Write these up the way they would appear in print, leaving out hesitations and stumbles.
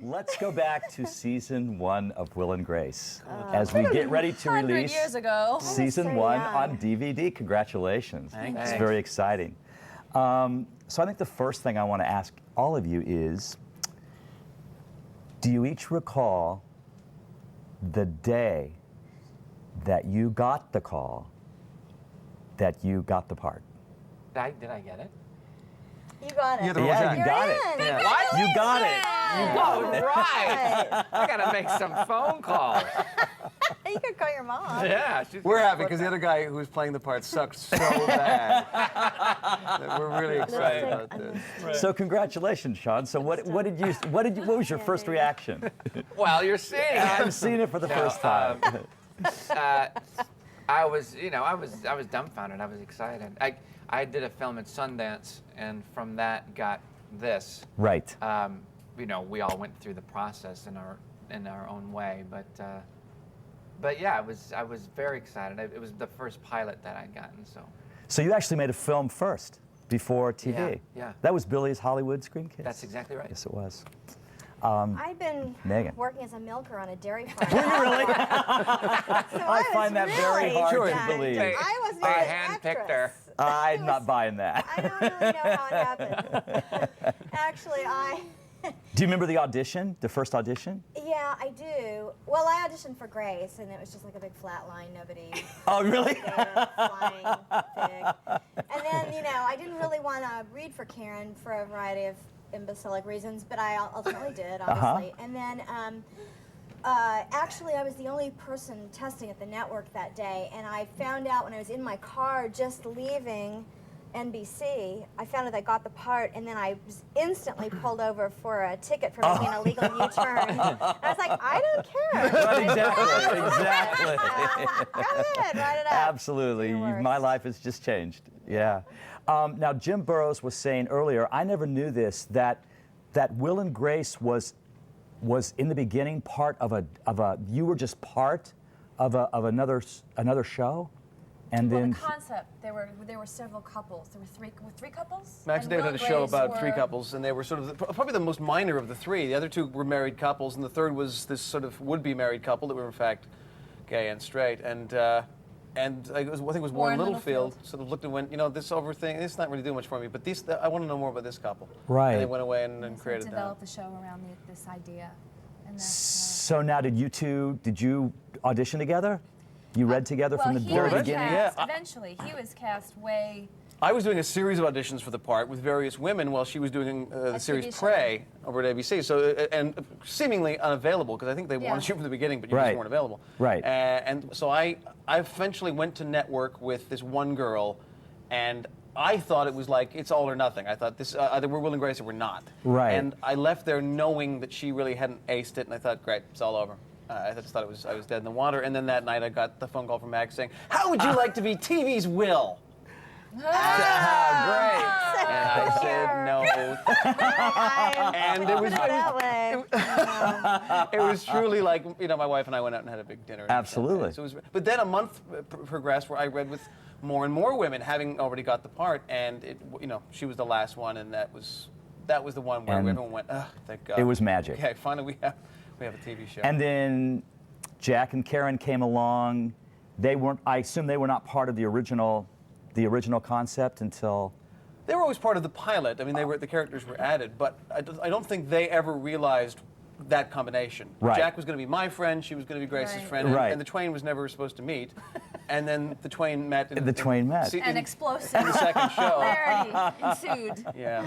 Let's go back to season 1 of Will and Grace as we get ready to 100 release years ago. season 1 on DVD. Congratulations. Thanks. It's very exciting. So I think the first thing I want to ask all of you is, do you each recall the day that you got the call that you got the part? Did I get it? You got it. Yeah, you got it. Yeah. What? You got it. All right. I gotta make some phone calls. You could call your mom. Yeah. We're happy because the other guy who was playing the part sucked so bad. That we're really excited about this. So congratulations, Sean. So what was your first reaction? Well, you're seeing it. I'm seeing it for the first time. I was dumbfounded. I was excited. I did a film at Sundance, and from that got this. Right. We all went through the process in our own way, but yeah, I was very excited. It was the first pilot that I'd gotten, so. So you actually made a film first before TV. Yeah. That was Billy's Hollywood Scream Kids. That's exactly right. Yes, it was. I've been Megan. working as a milker on a dairy farm. Were you really? So I find that very hard to believe. I wasn't They even an handpicked her. actress. I'm not buying that. I don't really know how it happened. Actually, Do you remember the audition, the first audition? yeah, I do. Well, I auditioned for Grace, and it was just like a big flat line. Nobody. Oh, really? Flying pig. And then, I didn't really want to read for Karen for a variety of imbecilic reasons, but I ultimately did, obviously. And then, actually, I was the only person testing at the network that day, and I found out when I was in my car just leaving NBC, I found out I got the part, and then I was instantly pulled over for a ticket for making an illegal U-turn. I was like, I don't care. Right, exactly. Go ahead, write it up. Absolutely. You're worse. My life has just changed. Yeah. Now, Jim Burrows was saying earlier, I never knew this, that Will and Grace was in the beginning part of a you were just part of another show, and Well, then the concept, there were several couples. There were three couples? Max And and David Will had a show Grace about 3 were- couples, and they were sort of probably the most minor of the 3. The other 2 were married couples, and the third was this sort of would-be married couple that were in fact gay and straight. And I think it was Warren Warren Littlefield Littlefield. sort of looked and went, this over thing, it's not really doing much for me, but I want to know more about this couple. Right. And they went away and So created that. developed the show around this idea. And that's so now did you audition together? You read together from the very beginning? Yeah. Eventually, he was cast way. I was doing a series of auditions for the part with various women while she was doing the series TV show. Prey over at ABC. So and seemingly unavailable because I think they Yeah. wanted you from the beginning, but you Right. just weren't available. Right. And so I eventually went to network with this one girl, and I thought it was like it's all or nothing. I thought this either we're Will and Grace or we're not. Right. And I left there knowing that she really hadn't aced it, and I thought, great, it's all over. I just thought I was dead in the water. And then that night I got the phone call from Max saying, "How would you like to be TV's Will?" Great. And I said no. And it was truly like, my wife and I went out and had a big dinner. Absolutely. So it was, but then a month progressed where I read with more and more women having already got the part, and she was the last one, and that was the one where And everyone went, "Oh, thank God." it was magic. Okay, finally we have a TV show. And then Jack and Karen came along. I assume they were not part of the original concept until. They were always part of the pilot. I mean, the characters were added, but I don't think they ever realized that combination. Right. Jack was going to be my friend, she was going to be Grace's Right. friend, and, Right. and the twain was never supposed to meet. And then the twain met. The twain met. An explosive in the second show. hilarity ensued. Yeah.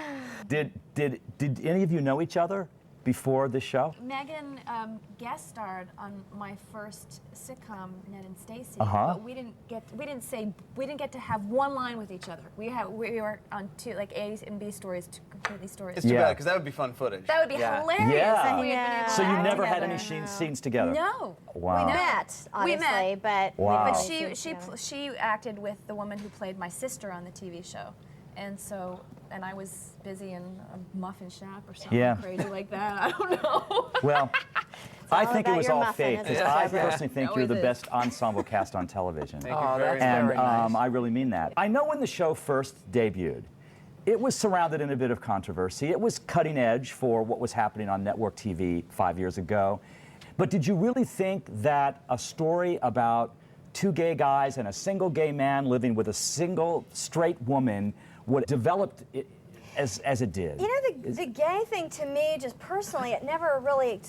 Did any of you know each other before the show? Megan guest starred on my first sitcom, Ned and Stacy, but we didn't get to have one line with each other. We were on two A and B stories, two completely stories. It's too Yeah. bad, because that would be fun footage. That would be hilarious Yeah. if we had been able So to you act never had together. any scenes together? No. Wow. We met, obviously, but Wow. But we she acted with the woman who played my sister on the TV show, and I was busy in a muffin shop or something Yeah. crazy like that. I don't know. Well, I think it about was your all muffin, fate, isn't because it? I Yeah. personally think It you're the always best ensemble cast on television. Thank you very that's much. And very nice. I really mean that. I know when the show first debuted, it was surrounded in a bit of controversy. It was cutting edge for what was happening on network TV 5 years ago. But did you really think that a story about two gay guys and a single gay man living with a single straight woman would develop as it did? You know, the gay thing to me, just personally, it never really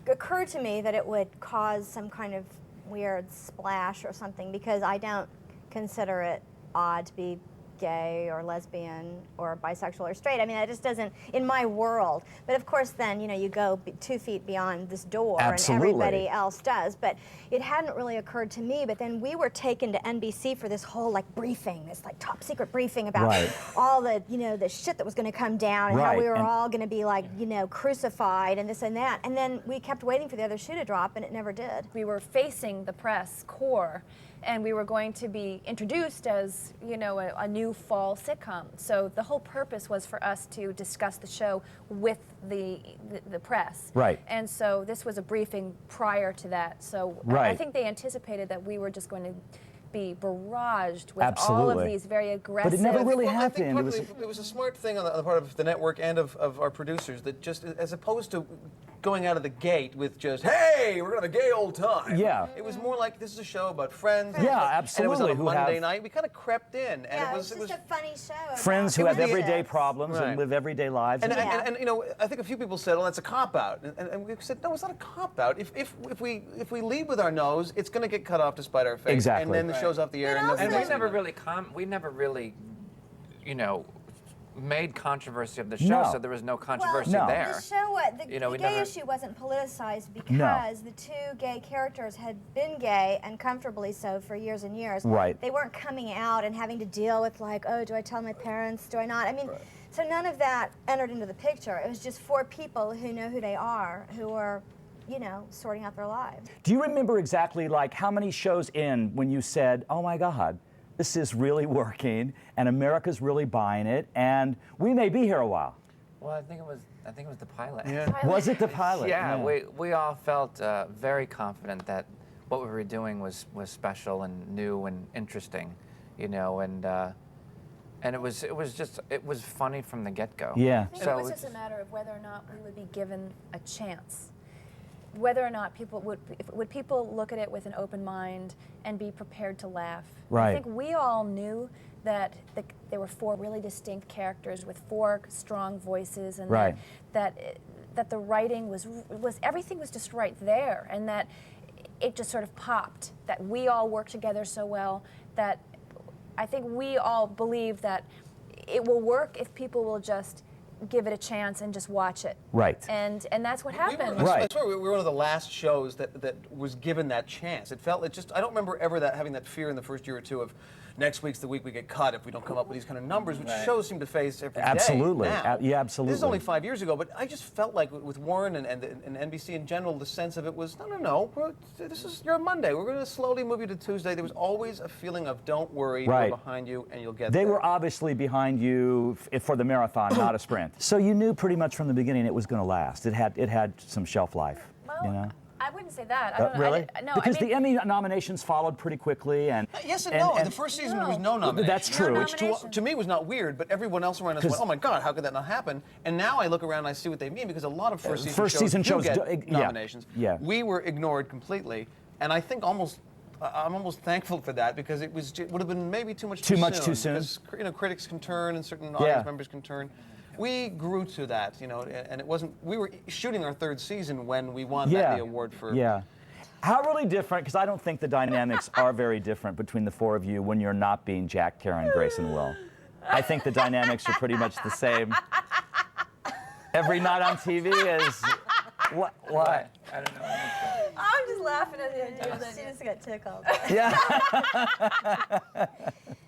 occurred to me that it would cause some kind of weird splash or something, because I don't consider it odd to be gay or lesbian or bisexual or straight. I mean, it just doesn't, in my world. But of course then, you know, you go 2 feet beyond this door. Absolutely. And everybody else does. But it hadn't really occurred to me. But then we were taken to NBC for this whole like briefing, this like top secret briefing about all the, you know, the shit that was going to come down and how we were all going to be like, you know, crucified and this and that. And then we kept waiting for the other shoe to drop and it never did. We were facing the press corps, and we were going to be introduced as, you know, a new fall sitcom. So the whole purpose was for us to discuss the show with the press. Right. And so this was a briefing prior to that. So I think they anticipated that we were just going to be barraged with all of these very aggressive. But it never really I think happened. it was a smart thing on the part of the network and of our producers, that just as opposed to going out of the gate with just, hey, we're going to have a gay old time. Yeah. It was more like, this is a show about friends. Yeah, And absolutely. it was on a Monday night. We kind of crept in. And Yeah, it was just a funny show. Friends who have everyday problems Right. and live everyday lives. And you know, I think a few people said, well, that's a cop-out. And we said, no, it's not a cop-out. If we lead with our nose, it's going to get cut off to spite our face. Exactly. And then the show's off the air. And we never really, you know, made controversy of the show, No. so there was no controversy well, there. The show, the gay never... issue wasn't politicized because the two gay characters had been gay, and comfortably so, for years and years. Right. They weren't coming out and having to deal with like, oh, do I tell my parents? Do I not? I mean, so none of that entered into the picture. It was just 4 people who know who they are, who are, you know, sorting out their lives. Do you remember exactly like how many shows in when you said, oh my God, this is really working and America's really buying it and we may be here a while? Well, I think it was the pilot. Yeah. Was it the pilot? Yeah, we all felt very confident that what we were doing was special and new and interesting, you know, and it was funny from the get-go. Yeah. I think it was just a matter of whether or not we would be given a chance. Whether or not people would people look at it with an open mind and be prepared to laugh. Right. I think we all knew that there were 4 really distinct characters with 4 strong voices, and that the writing was everything was just right there, and that it just sort of popped. That we all worked together so well that I think we all believe that it will work if people will just give it a chance and just watch it. Right. And that's what happened. I swear we were one of the last shows that was given that chance. It felt, I don't remember ever having that fear in the first year or two of next week's the week we get cut if we don't come up with these kind of numbers, which shows seem to face every day. Absolutely. Now. Yeah, absolutely. This is only 5 years ago, but I just felt like with Warren and NBC in general, the sense of it was, no, you're a Monday. We're going to slowly move you to Tuesday. There was always a feling of, don't worry, we're behind you and you'll get there. They were obviously behind you for the marathon, not a sprint. So you knew pretty much from the beginning it was going to last. It had some shelf life. Well, you know? I wouldn't say that. I don't know. Really? No, because I mean, the Emmy nominations followed pretty quickly, and yes and no. The first season there was no nomination. That's true. Which to me was not weird, but everyone else around us went, "Oh my God, how could that not happen?" And now I look around and I see what they mean, because a lot of first season shows get nominations. Yeah. We were ignored completely, and I think I'm almost thankful for that, because it would have been maybe too much too soon. Because critics can turn and certain audience members can turn. We grew to that, and it wasn't. We were shooting our 3rd season when we won the Emmy Award for. Yeah. How really different? Because I don't think the dynamics are very different between the 4 of you when you're not being Jack, Karen, Grace, and Will. I think the dynamics are pretty much the same. Every night on TV is what? I don't know. I'm just laughing at the idea that she just got tickled. Yeah.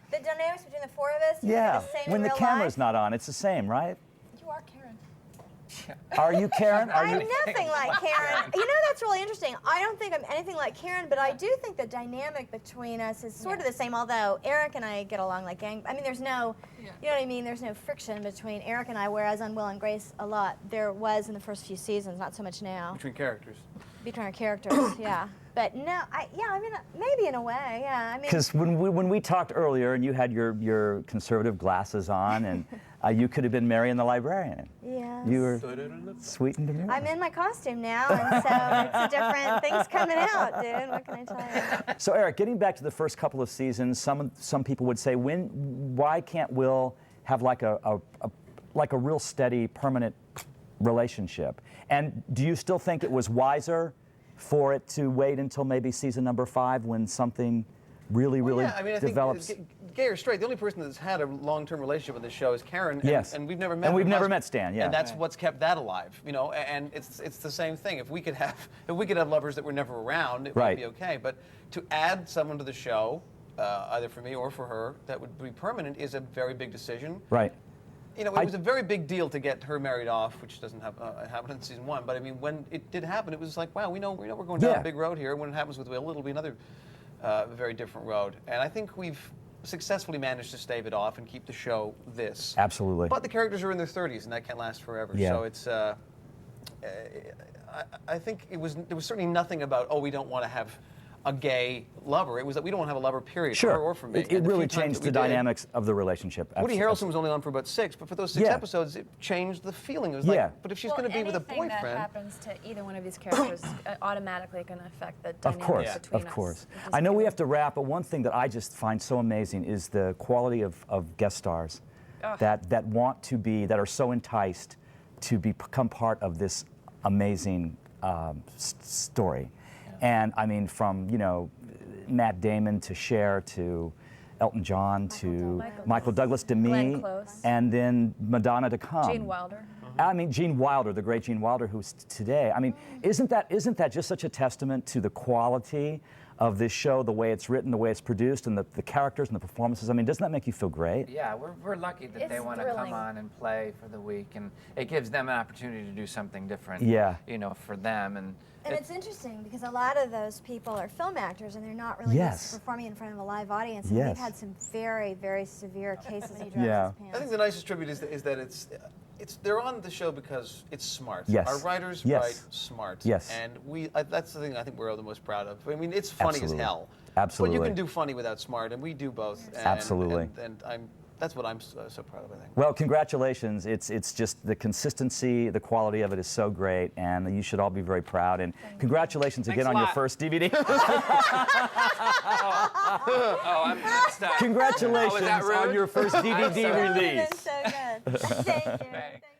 The dynamics between the 4 of us, Yeah. the same When the in real camera's life? not on, it's the same, right? you are Karen. Are you Karen? Are I'm you? nothing like Karen. You know, that's really interesting. I don't think I'm anything like Karen, but I do think the dynamic between us is sort of the same, although Eric and I get along like gang. I mean, there's no, you know what I mean? There's no friction between Eric and I, whereas on Will and Grace, a lot. There was in the first few seasons, not so much now. Between characters. between our characters. Yeah, but no, I mean, maybe in a way, yeah. I mean, because when we talked earlier, and you had your conservative glasses on, and you could have been Mary and the Librarian. yeah. You were sweet and demure. I'm in my costume now, and so it's a different thing's coming out, dude. What can I tell you? So Eric, getting back to the first couple of seasons, some people would say, why can't Will have like a real steady, permanent relationship? And do you still think it was wiser for it to wait until maybe season number 5 when something really develops? I think, gay or straight, the only person that's had a long-term relationship with this show is Karen. Yes. And we've never met. And we've never met Stan. Yeah. And that's what's kept that alive. You know, and it's the same thing. If we could have lovers that were never around, it would be okay. But to add someone to the show, either for me or for her, that would be permanent is a very big decision. Right. You know, it was a very big deal to get her married off, which doesn't happen in season 1. But I mean, when it did happen, it was like, wow, we know we're going down a big road here. When it happens with Will, it'll be another very different road. And I think we've successfully managed to stave it off and keep the show this. Absolutely. But the characters are in their 30s, and that can't last forever. Yeah. So it's. I think there was certainly nothing about, we don't want to have a gay lover. It was that we don't want to have a lover, period, sure. for her or for me. It really changed the dynamics of the relationship. Woody Harrelson was only on for about 6, but for those 6 episodes, it changed the feeling. It was like, but if she's going to be with a boyfriend... anything that happens to either one of these characters automatically going to affect the dynamics between us. Of course. I know we have to wrap, but one thing that I just find so amazing is the quality of guest stars that want to be, that are so enticed to become part of this amazing story. And I mean, from, you know, Matt Damon to Cher to Elton John to Michael Douglas to me, and then Madonna to come. Gene Wilder. I mean, Gene Wilder, the great Gene Wilder, who's today. I mean, isn't that just such a testament to the quality of this show, the way it's written, the way it's produced, and the characters and the performances? I mean, doesn't that make you feel great? Yeah, we're lucky that they want to come on and play for the week, and it gives them an opportunity to do something different. Yeah. You know, for them. And it's interesting because a lot of those people are film actors and they're not really used to performing in front of a live audience. And we've had some very, very severe cases of Yeah. pants. I think the nicest tribute is that they're on the show because it's smart. Yes. Our writers write smart. Yes. And that's the thing I think we're the most proud of. I mean, it's funny as hell. Absolutely. But you can do funny without smart, and we do both. And, Absolutely. And that's what I'm so proud of, I think. Well, congratulations. It's just the consistency, the quality of it is so great, and you should all be very proud. And congratulations again on your first DVD. I'm mixed up. Congratulations on your first DVD release. So good. Thank you.